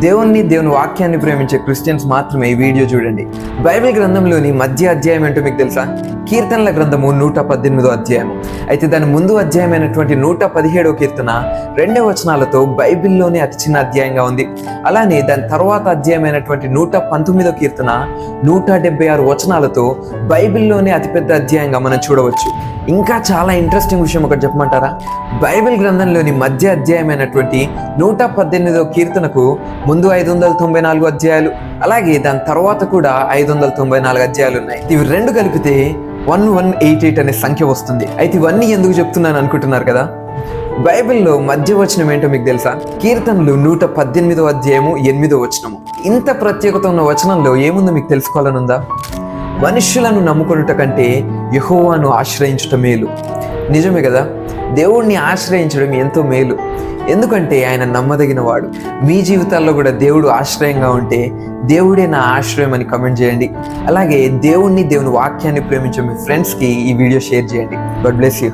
దేవుని వాక్యాన్ని ప్రేమించే క్రిస్టియన్స్ మాత్రమే ఈ వీడియో చూడండి. బైబిల్ గ్రంథంలోని మధ్య అధ్యాయం ఏంటో మీకు తెలుసా? కీర్తనల గ్రంథము 118వ అధ్యాయము. అయితే దాని ముందు అధ్యాయమైనటువంటి 117వ కీర్తన 2వ వచనాలతో బైబిల్లోనే అతి చిన్న అధ్యాయంగా ఉంది. అలానే దాని తర్వాత అధ్యాయమైనటువంటి 119వ కీర్తన 176 వచనాలతో బైబిల్లోనే అతిపెద్ద అధ్యాయంగా మనం చూడవచ్చు. ఇంకా చాలా ఇంట్రెస్టింగ్ విషయం ఒకటి చెప్పమంటారా? బైబిల్ గ్రంథంలోని మధ్య అధ్యాయమైనటువంటి 118వ కీర్తనకు ముందు 594 అధ్యాయాలు, అలాగే దాని తర్వాత కూడా 594 అధ్యాయాలు ఉన్నాయి. ఇవి రెండు కలిపితే 1188 అనే సంఖ్య వస్తుంది. అయితే ఇవన్నీ ఎందుకు చెప్తున్నాను అనుకుంటున్నారు కదా? బైబిల్లో మధ్య వచనం ఏంటో మీకు తెలుసా? కీర్తనలు 118వ అధ్యాయము 8వ వచనము. ఇంత ప్రత్యేకత ఉన్న వచనంలో ఏముందో మీకు తెలుసుకోవాలనుందా? మనుష్యులను నమ్ముకొనుట కంటే యెహోవాను ఆశ్రయించుట మేలు. నిజమే కదా? దేవుణ్ణి ఆశ్రయించడం ఎంతో మేలు. ఎందుకంటే ఆయన నమ్మదగిన వాడు. మీ జీవితాల్లో కూడా దేవుడు ఆశ్రయంగా ఉంటే దేవుడే నా ఆశ్రయం అని కమెంట్ చేయండి. అలాగే దేవుని వాక్యాన్ని ప్రేమించే మీ ఫ్రెండ్స్కి ఈ వీడియో షేర్ చేయండి. God bless you.